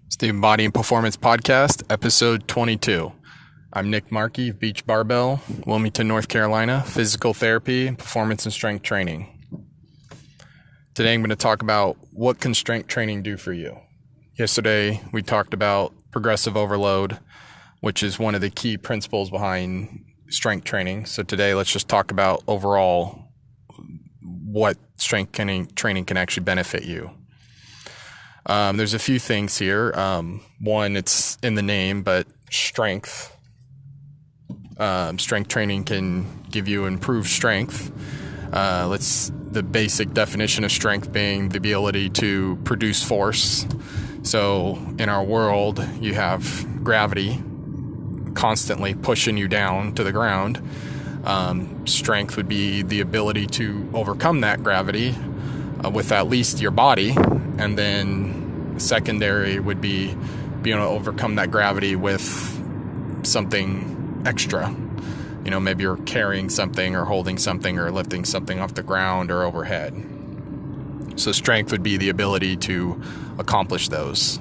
It's the Embodied Performance Podcast, episode 22. I'm Nick Markey of Beach Barbell, Wilmington, North Carolina, physical therapy, performance and strength training. Today I'm going to talk about what can strength training do for you. Yesterday we talked about progressive overload, which is one of the key principles behind strength training. So today let's just talk about overall what strength training can actually benefit you. There's a few things here. One, it's in the name, but strength. Strength training can give you improved strength. The basic definition of strength being the ability to produce force. So in our world, you have gravity constantly pushing you down to the ground. Strength would be the ability to overcome that gravity with at least your body, and then secondary would be being able to overcome that gravity with something extra. You know, maybe you're carrying something or holding something or lifting something off the ground or overhead. So strength would be the ability to accomplish those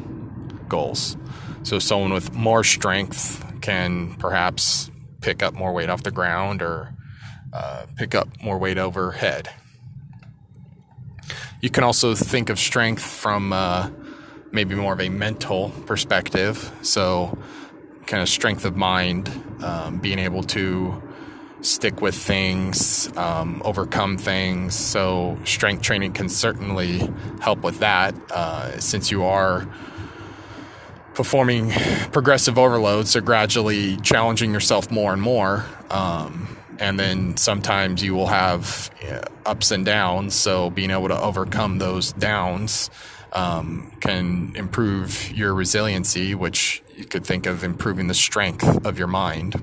goals. So someone with more strength can perhaps pick up more weight off the ground or pick up more weight overhead. You can also think of strength from maybe more of a mental perspective. So kind of strength of mind, being able to stick with things, overcome things. So strength training can certainly help with that, since you are performing progressive overloads, so gradually challenging yourself more and more. And then sometimes you will have ups and downs. So being able to overcome those downs can improve your resiliency, which you could think of improving the strength of your mind.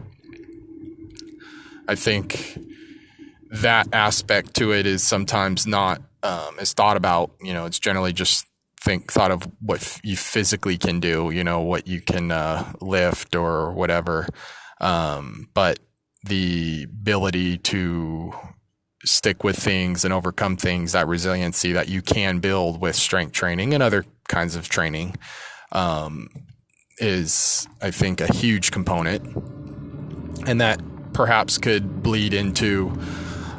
I think that aspect to it is sometimes not as thought about. You know, it's generally just thought of what you physically can do, you know, what you can lift or whatever. But the ability to stick with things and overcome things, that resiliency that you can build with strength training and other kinds of training, is, I think, a huge component. And that perhaps could bleed into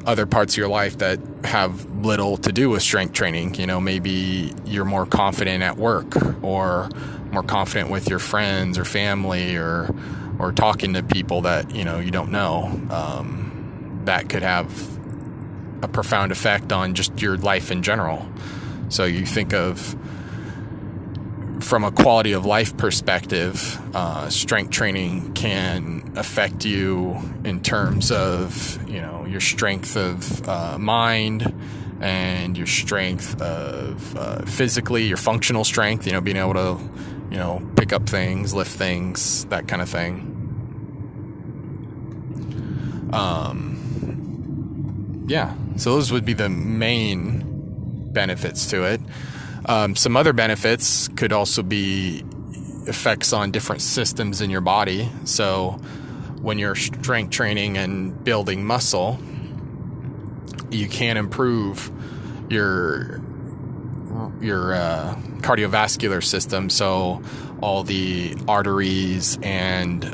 other parts of your life that have little to do with strength training. You know, maybe you're more confident at work or more confident with your friends or family or talking to people that, you know, you don't know. That could have a profound effect on just your life in general. So you think of, from a quality of life perspective, strength training can affect you in terms of, you know, your strength of mind and your strength of physically, your functional strength, you know, being able to, you know, pick up things, lift things, that kind of thing. So those would be the main benefits to it. Some other benefits could also be effects on different systems in your body. So when you're strength training and building muscle, you can improve your cardiovascular system. So all the arteries and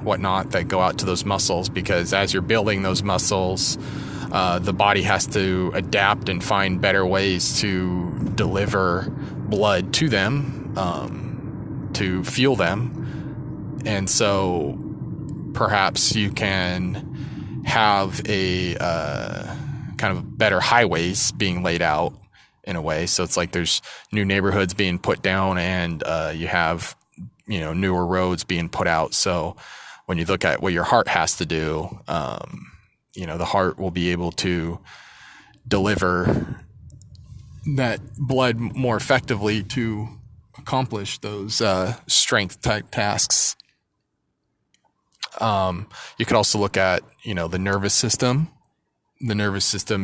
whatnot that go out to those muscles, because as you're building those muscles, the body has to adapt and find better ways to deliver blood to them, to fuel them. And so perhaps you can have a kind of better highways being laid out in a way. So it's like there's new neighborhoods being put down and you have, you know, newer roads being put out. So when you look at what your heart has to do, you know, the heart will be able to deliver that blood more effectively to accomplish those strength type tasks. You could also look at, you know, the nervous system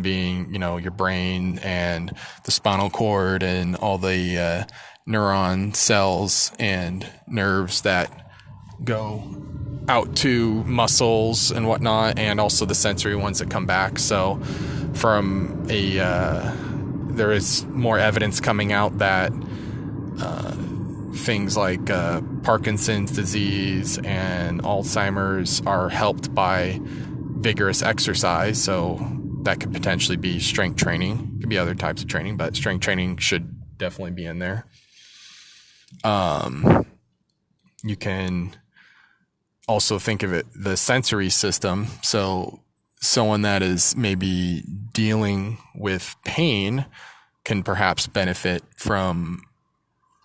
being, you know, your brain and the spinal cord and all the neuron cells and nerves that go out to muscles and whatnot, and also the sensory ones that come back. So from there is more evidence coming out that things like Parkinson's disease and Alzheimer's are helped by vigorous exercise. So that could potentially be strength training. Could be other types of training, but strength training should definitely be in there. You can also think of it, the sensory system. So someone that is maybe dealing with pain can perhaps benefit from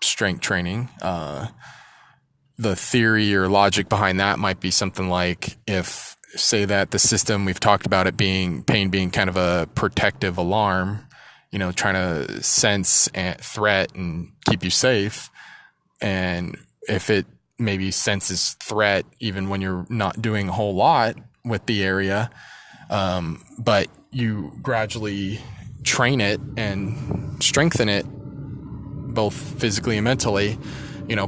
strength training. The theory or logic behind that might be something like, if say that the system, we've talked about it being pain being kind of a protective alarm, trying to sense a threat and keep you safe. And if it maybe senses threat even when you're not doing a whole lot with the area, but you gradually train it and strengthen it both physically and mentally,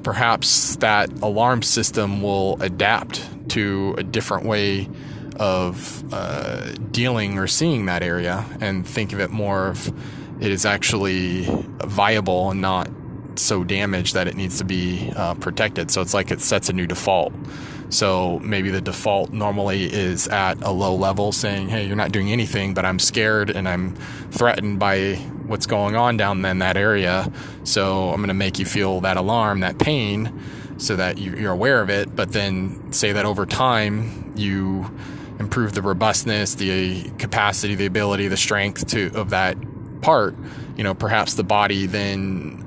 perhaps that alarm system will adapt to a different way of dealing or seeing that area, and think of it more of it is actually viable and not so damaged that it needs to be protected. So it's like it sets a new default. So maybe the default normally is at a low level, saying, hey, you're not doing anything, but I'm scared and I'm threatened by what's going on down in that area. So I'm going to make you feel that alarm, that pain, so that you're aware of it. But then say that over time you improve the robustness, the capacity, the ability, the strength of that part, perhaps the body then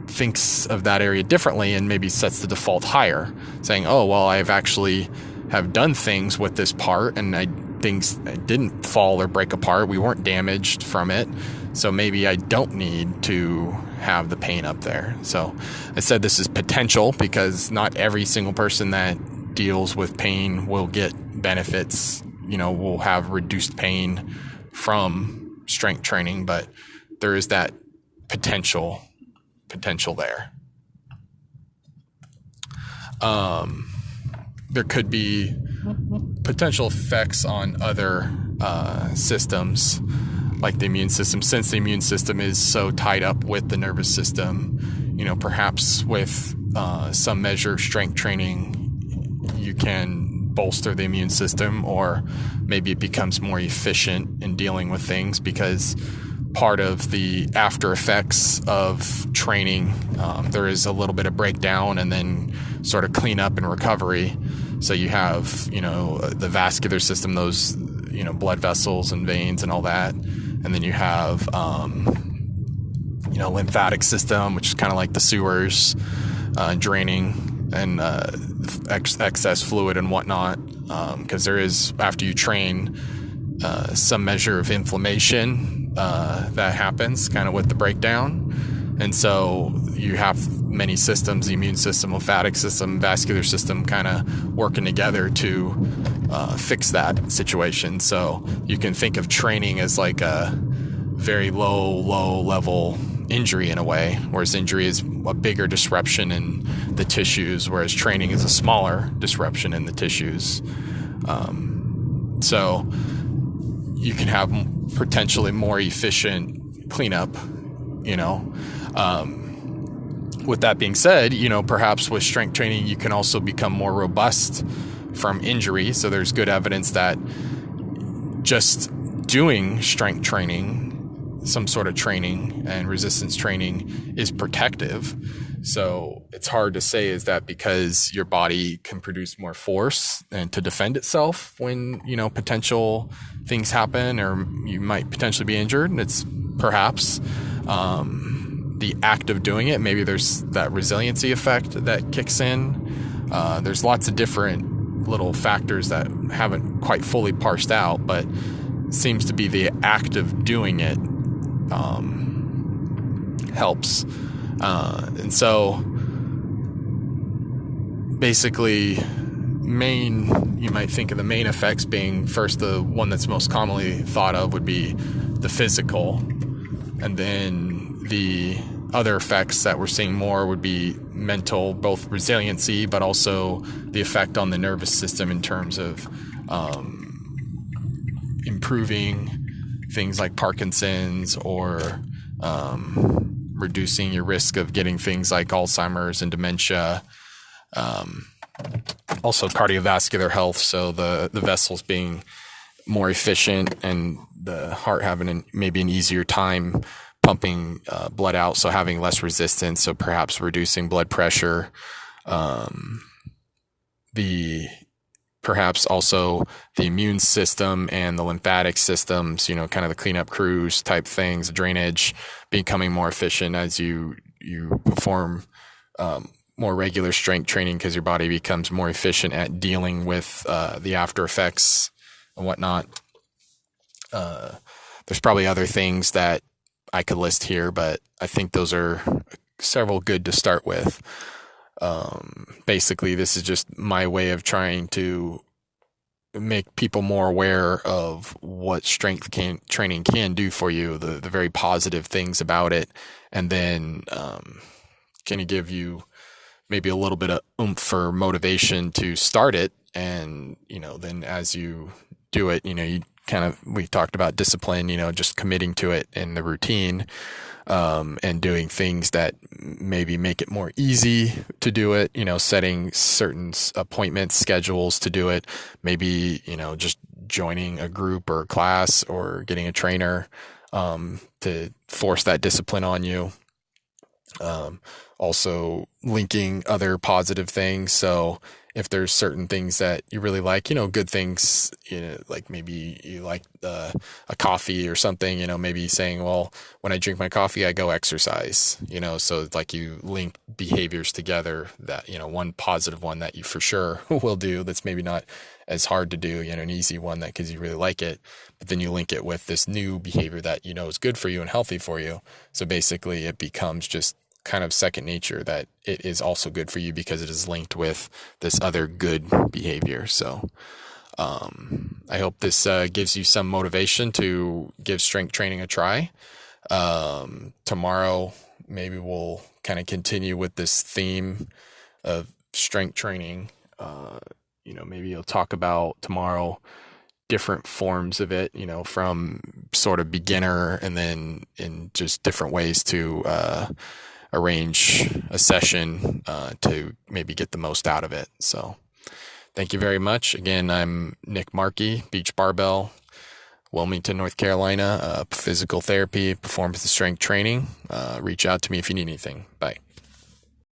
thinks of that area differently and maybe sets the default higher, saying, oh, well, I've actually have done things with this part and things didn't fall or break apart. We weren't damaged from it. So maybe I don't need to have the pain up there. So I said this is potential because not every single person that deals with pain will get benefits, will have reduced pain from strength training, but there is that potential there. There could be potential effects on other systems, like the immune system. Since the immune system is so tied up with the nervous system, perhaps with some measure of strength training, you can bolster the immune system, or maybe it becomes more efficient in dealing with things, because part of the after effects of training, there is a little bit of breakdown and then sort of cleanup and recovery. So you have, the vascular system, those, blood vessels and veins and all that. And then you have, lymphatic system, which is kind of like the sewers, draining and excess fluid and whatnot. Because there is, after you train, some measure of inflammation that happens kind of with the breakdown. And so you have many systems, the immune system, lymphatic system, vascular system, kind of working together to fix that situation. So you can think of training as like a very low level injury in a way, whereas injury is a bigger disruption in the tissues, whereas training is a smaller disruption in the tissues. So you can have potentially more efficient cleanup, With that being said, perhaps with strength training, you can also become more robust from injury. So there's good evidence that just doing strength training, some sort of training and resistance training, is protective. So it's hard to say, is that because your body can produce more force and to defend itself when, potential things happen, or you might potentially be injured. And it's perhaps the act of doing it. Maybe there's that resiliency effect that kicks in. There's lots of different little factors that haven't quite fully parsed out, but seems to be the act of doing it helps. And so basically you might think of the main effects being, first, the one that's most commonly thought of would be the physical. And then the other effects that we're seeing more would be mental, both resiliency, but also the effect on the nervous system in terms of improving things like Parkinson's or reducing your risk of getting things like Alzheimer's and dementia. Also cardiovascular health, so the vessels being more efficient and the heart having maybe an easier time pumping blood out, so having less resistance, so perhaps reducing blood pressure. Perhaps also the immune system and the lymphatic systems, kind of the cleanup crews type things, drainage, becoming more efficient as you perform more regular strength training, because your body becomes more efficient at dealing with the after effects and whatnot. There's probably other things that I could list here, but I think those are several good to start with. Basically, this is just my way of trying to make people more aware of what strength training can do for you, the very positive things about it, and then can give you maybe a little bit of oomph for motivation to start it. And, then as you do it, we talked about discipline, just committing to it in the routine, and doing things that maybe make it more easy to do it, setting certain appointments, schedules to do it, maybe, just joining a group or a class or getting a trainer, to force that discipline on you. Also linking other positive things. So if there's certain things that you really like, good things, like maybe you like a coffee or something, maybe saying, well, when I drink my coffee, I go exercise, so like you link behaviors together that, one positive one that you for sure will do that's maybe not as hard to do, an easy one that because you really like it, but then you link it with this new behavior that, is good for you and healthy for you. So basically it becomes just kind of second nature that it is also good for you because it is linked with this other good behavior. So I hope this gives you some motivation to give strength training a try. Tomorrow, maybe we'll kind of continue with this theme of strength training. Maybe you'll talk about tomorrow different forms of it, from sort of beginner and then in just different ways to arrange a session to maybe get the most out of it. So thank you very much. Again, I'm Nick Markey, Beach Barbell, Wilmington, North Carolina, physical therapy, performance and strength training. Reach out to me if you need anything. Bye.